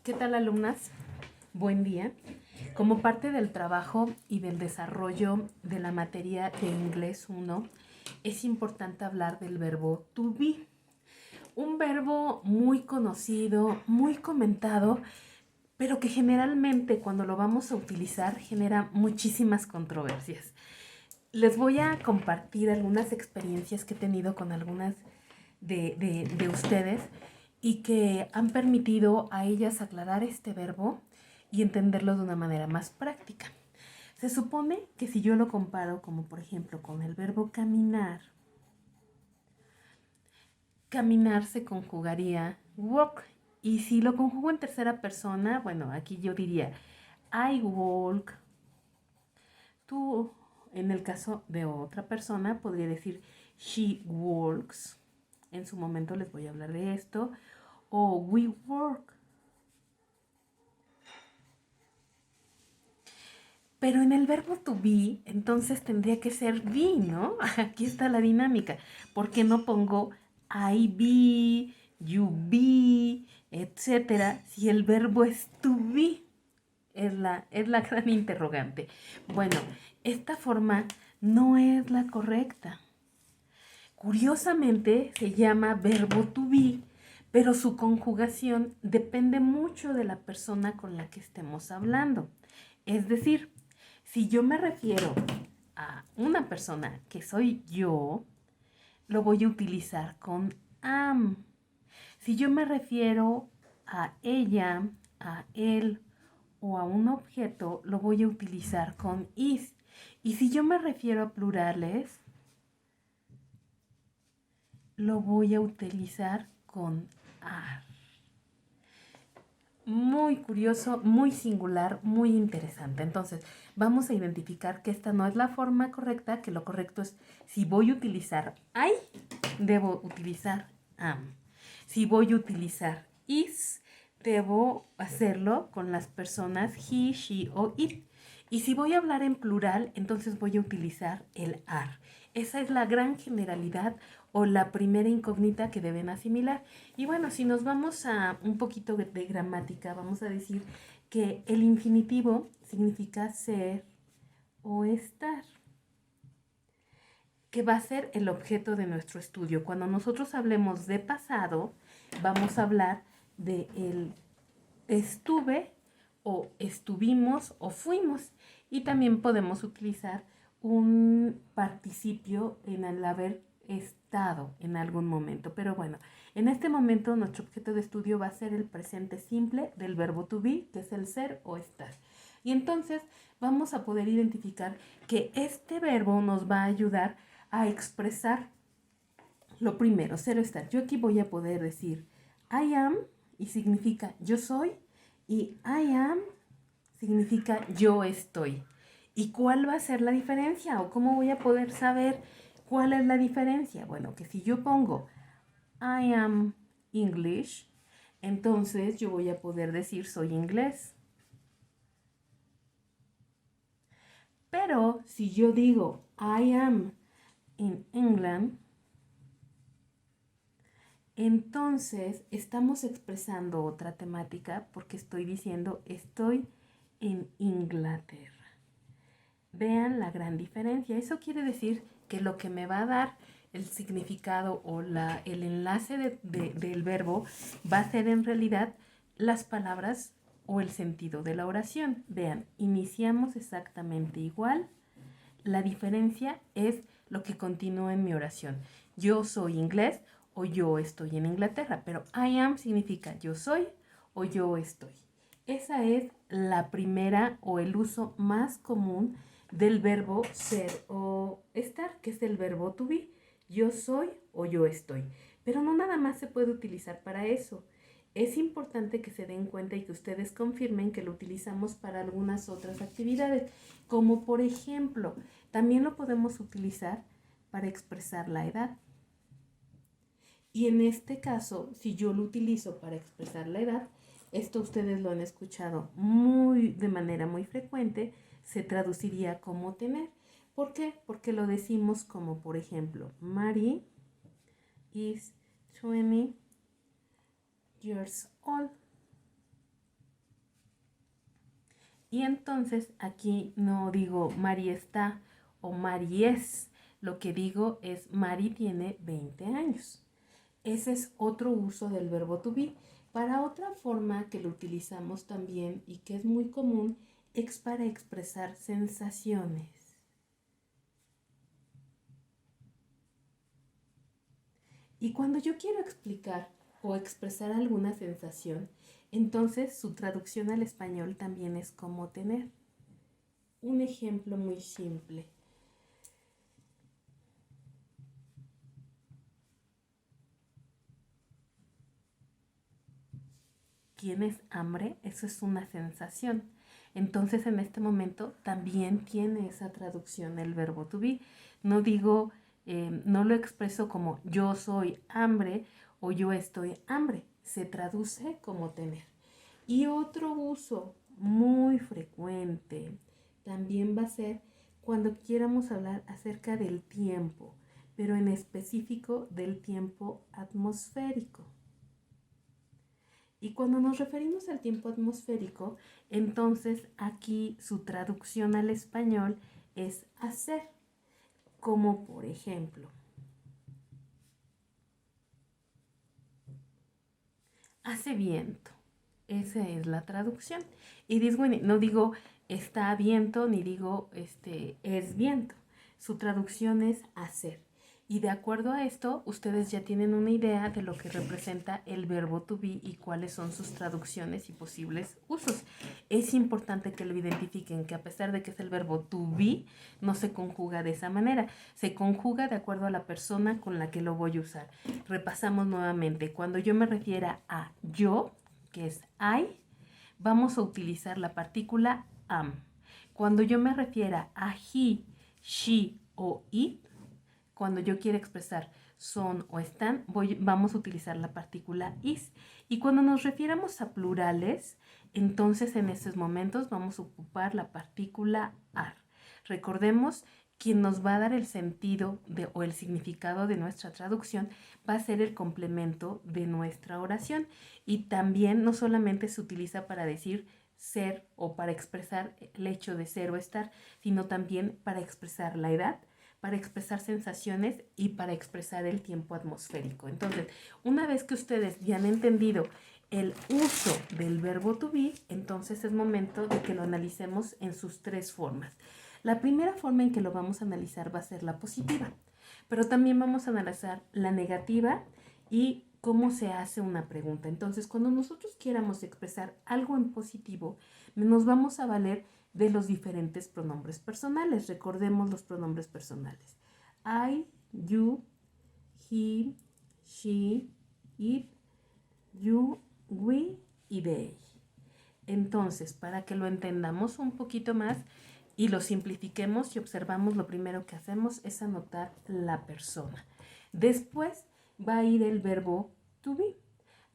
¿Qué tal, alumnas? Buen día. Como parte del trabajo y del desarrollo de la materia de Inglés 1, es importante hablar del verbo to be. Un verbo muy conocido, muy comentado, pero que generalmente cuando lo vamos a utilizar genera muchísimas controversias. Les voy a compartir algunas experiencias que he tenido con algunas de ustedes y que han permitido a ellas aclarar este verbo y entenderlo de una manera más práctica. Se supone que si yo lo comparo como por ejemplo con el verbo caminar, caminar se conjugaría walk, y si lo conjugo en tercera persona, bueno, aquí yo diría I walk. Tú, en el caso de otra persona, podría decir she walks. En su momento les voy a hablar de esto. O we work. Pero en el verbo to be, entonces tendría que ser be, ¿no? Aquí está la dinámica. ¿Por qué no pongo I be, you be, etcétera, si el verbo es to be? Es la gran interrogante. Bueno, esta forma no es la correcta. Curiosamente se llama verbo to be, pero su conjugación depende mucho de la persona con la que estemos hablando. Es decir, si yo me refiero a una persona que soy yo, lo voy a utilizar con am. Si yo me refiero a ella, a él o a un objeto, lo voy a utilizar con is. Y si yo me refiero a plurales, lo voy a utilizar con are. Muy curioso, muy singular, muy interesante. Entonces, vamos a identificar que esta no es la forma correcta, que lo correcto es, si voy a utilizar I, debo utilizar am. Si voy a utilizar is, debo hacerlo con las personas he, she o it. Y si voy a hablar en plural, entonces voy a utilizar el are. Esa es la gran generalidad o la primera incógnita que deben asimilar. Y bueno, si nos vamos a un poquito de gramática, vamos a decir que el infinitivo significa ser o estar, que va a ser el objeto de nuestro estudio. Cuando nosotros hablemos de pasado, vamos a hablar de el estuve o estuvimos o fuimos. Y también podemos utilizar un participio en el haber estado en algún momento. Pero bueno, en este momento nuestro objeto de estudio va a ser el presente simple del verbo to be, que es el ser o estar. Y entonces vamos a poder identificar que este verbo nos va a ayudar a expresar lo primero, ser o estar. Yo aquí voy a poder decir I am y significa yo soy, y I am significa yo estoy. ¿Y cuál va a ser la diferencia? ¿O cómo voy a poder saber cuál es la diferencia? Bueno, que si yo pongo I am English, entonces yo voy a poder decir soy inglés. Pero si yo digo I am in England, entonces estamos expresando otra temática porque estoy diciendo estoy en Inglaterra. Vean la gran diferencia. Eso quiere decir que lo que me va a dar el significado o el enlace del verbo va a ser en realidad las palabras o el sentido de la oración. Vean, iniciamos exactamente igual. La diferencia es lo que continúa en mi oración. Yo soy inglés o yo estoy en Inglaterra, pero I am significa yo soy o yo estoy. Esa es la primera o el uso más común del verbo ser o estar, que es el verbo to be. Yo soy o yo estoy. Pero no nada más se puede utilizar para eso. Es importante que se den cuenta y que ustedes confirmen que lo utilizamos para algunas otras actividades, como por ejemplo, también lo podemos utilizar para expresar la edad. Y en este caso, si yo lo utilizo para expresar la edad, esto ustedes lo han escuchado de manera muy frecuente, se traduciría como tener. ¿Por qué? Porque lo decimos como, por ejemplo, Mary is 20 years old. Y entonces aquí no digo Mari está o Mari es. Lo que digo es Mari tiene 20 años. Ese es otro uso del verbo to be. Para otra forma que lo utilizamos también y que es muy común es para expresar sensaciones. Y cuando yo quiero explicar o expresar alguna sensación, entonces su traducción al español también es como tener. Un ejemplo muy simple. ¿Tienes hambre? Eso es una sensación. Entonces en este momento también tiene esa traducción el verbo to be. No digo, no lo expreso como yo soy hambre o yo estoy hambre. Se traduce como tener. Y otro uso muy frecuente también va a ser cuando quieramos hablar acerca del tiempo, pero en específico del tiempo atmosférico. Y cuando nos referimos al tiempo atmosférico, entonces aquí su traducción al español es hacer, como por ejemplo, hace viento. Esa es la traducción. Y no digo está viento ni digo es viento. Su traducción es hacer. Y de acuerdo a esto, ustedes ya tienen una idea de lo que representa el verbo to be y cuáles son sus traducciones y posibles usos. Es importante que lo identifiquen, que a pesar de que es el verbo to be, no se conjuga de esa manera. Se conjuga de acuerdo a la persona con la que lo voy a usar. Repasamos nuevamente. Cuando yo me refiera a yo, que es I, vamos a utilizar la partícula am. Cuando yo me refiera a he, she o it, cuando yo quiero expresar son o están, vamos a utilizar la partícula is. Y cuando nos refieramos a plurales, entonces en estos momentos vamos a ocupar la partícula are. Recordemos, quien nos va a dar el sentido o el significado de nuestra traducción va a ser el complemento de nuestra oración. Y también no solamente se utiliza para decir ser o para expresar el hecho de ser o estar, sino también para expresar la edad, para expresar sensaciones y para expresar el tiempo atmosférico. Entonces, una vez que ustedes ya han entendido el uso del verbo to be, entonces es momento de que lo analicemos en sus tres formas. La primera forma en que lo vamos a analizar va a ser la positiva, pero también vamos a analizar la negativa y cómo se hace una pregunta. Entonces, cuando nosotros quieramos expresar algo en positivo, nos vamos a valer de los diferentes pronombres personales. Recordemos los pronombres personales. I, you, he, she, it, you, we y they. Entonces, para que lo entendamos un poquito más y lo simplifiquemos y observamos, lo primero que hacemos es anotar la persona. Después va a ir el verbo to be.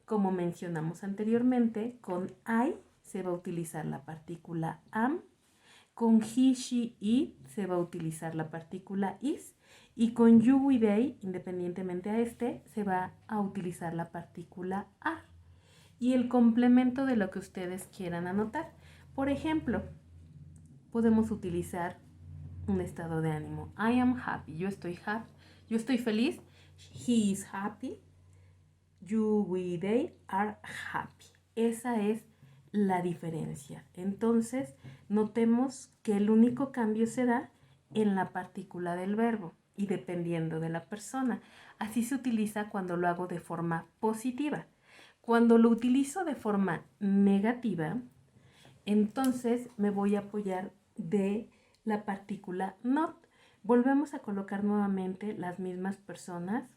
Como mencionamos anteriormente, con I se va a utilizar la partícula am, con he, she, it se va a utilizar la partícula is y con you y they, independientemente a se va a utilizar la partícula are y el complemento de lo que ustedes quieran anotar. Por ejemplo, podemos utilizar un estado de ánimo. I am happy. Yo estoy happy. Yo estoy feliz. He is happy. You, we, they are happy. Esa es la diferencia. Entonces, notemos que el único cambio se da en la partícula del verbo y dependiendo de la persona. Así se utiliza cuando lo hago de forma positiva. Cuando lo utilizo de forma negativa, entonces me voy a apoyar de la partícula not. Volvemos a colocar nuevamente las mismas personas.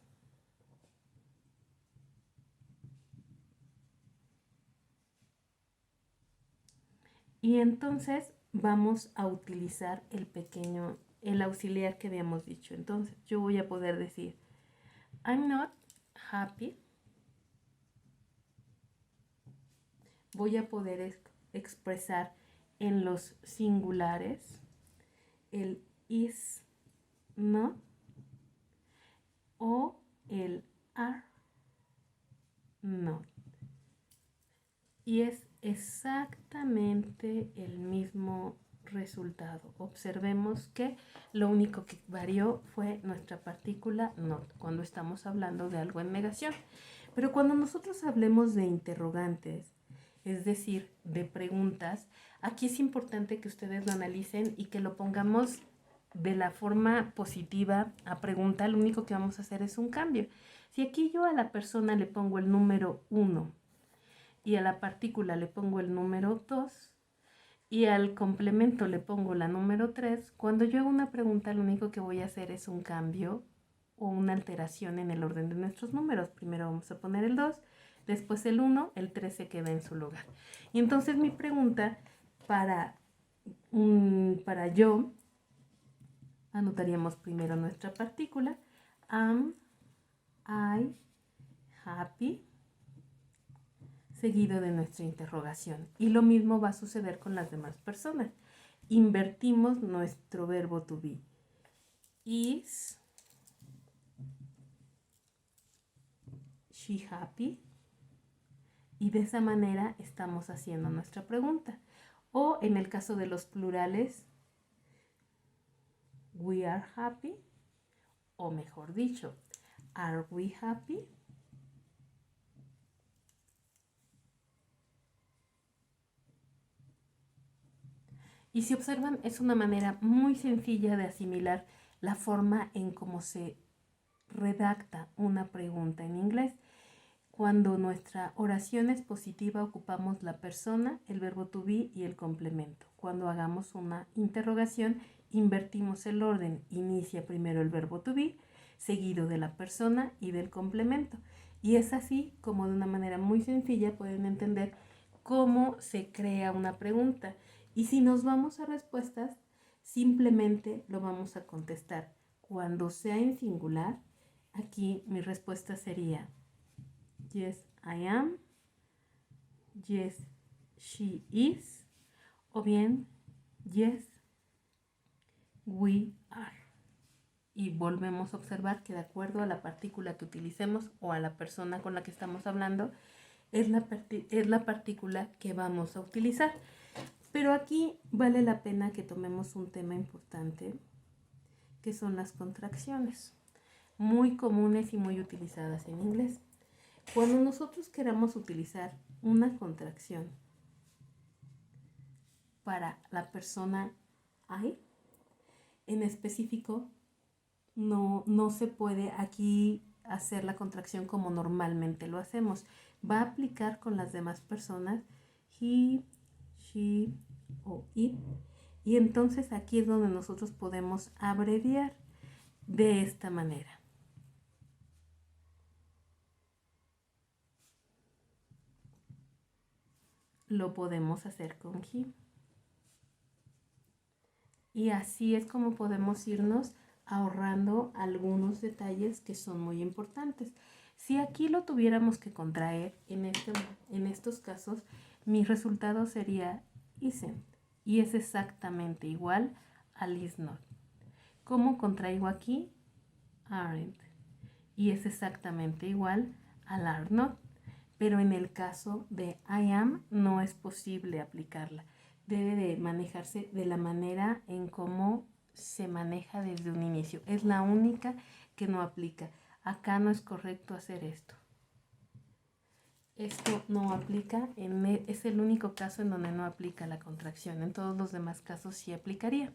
Y entonces vamos a utilizar el auxiliar que habíamos dicho. Entonces yo voy a poder decir, I'm not happy. Voy a poder expresar en los singulares el is not o el are not. Y es exactamente el mismo resultado. Observemos que lo único que varió fue nuestra partícula not, cuando estamos hablando de algo en negación. Pero cuando nosotros hablemos de interrogantes, es decir, de preguntas, aquí es importante que ustedes lo analicen y que lo pongamos de la forma positiva a pregunta. Lo único que vamos a hacer es un cambio. Si aquí yo a la persona le pongo el número 1 y a la partícula le pongo el número 2 y al complemento le pongo la número 3, cuando yo hago una pregunta lo único que voy a hacer es un cambio o una alteración en el orden de nuestros números. Primero vamos a poner el 2, después el 1, el 3 se queda en su lugar. Y entonces mi pregunta para yo, anotaríamos primero nuestra partícula, am I happy, seguido de nuestra interrogación. Y lo mismo va a suceder con las demás personas. Invertimos nuestro verbo to be. Is she happy? Y de esa manera estamos haciendo nuestra pregunta. O en el caso de los plurales, we are happy. O mejor dicho, are we happy? Y si observan, es una manera muy sencilla de asimilar la forma en cómo se redacta una pregunta en inglés. Cuando nuestra oración es positiva, ocupamos la persona, el verbo to be y el complemento. Cuando hagamos una interrogación, invertimos el orden. Inicia primero el verbo to be, seguido de la persona y del complemento. Y es así como de una manera muy sencilla pueden entender cómo se crea una pregunta. Y si nos vamos a respuestas, simplemente lo vamos a contestar. Cuando sea en singular, aquí mi respuesta sería yes, I am, yes, she is, o bien yes, we are. Y volvemos a observar que de acuerdo a la partícula que utilicemos o a la persona con la que estamos hablando, es la partícula que vamos a utilizar. Pero aquí vale la pena que tomemos un tema importante, que son las contracciones, muy comunes y muy utilizadas en inglés. Cuando nosotros queramos utilizar una contracción para la persona I, en específico, no se puede aquí hacer la contracción como normalmente lo hacemos. Va a aplicar con las demás personas he, she o it. Y entonces aquí es donde nosotros podemos abreviar de esta manera. Lo podemos hacer con he. Y así es como podemos irnos ahorrando algunos detalles que son muy importantes. Si aquí lo tuviéramos que contraer en estos casos, mi resultado sería isn't. Y es exactamente igual al is not. ¿Cómo contraigo aquí? Aren't. Y es exactamente igual al are not. Pero en el caso de I am no es posible aplicarla. Debe de manejarse de la manera en cómo se maneja desde un inicio. Es la única que no aplica. Acá no es correcto hacer esto. Esto no aplica, es el único caso en donde no aplica la contracción. En todos los demás casos sí aplicaría.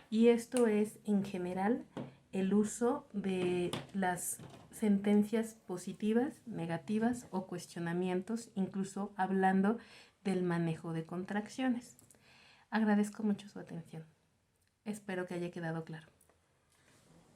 Y esto es en general el uso de las sentencias positivas, negativas o cuestionamientos, incluso hablando del manejo de contracciones. Agradezco mucho su atención. Espero que haya quedado claro.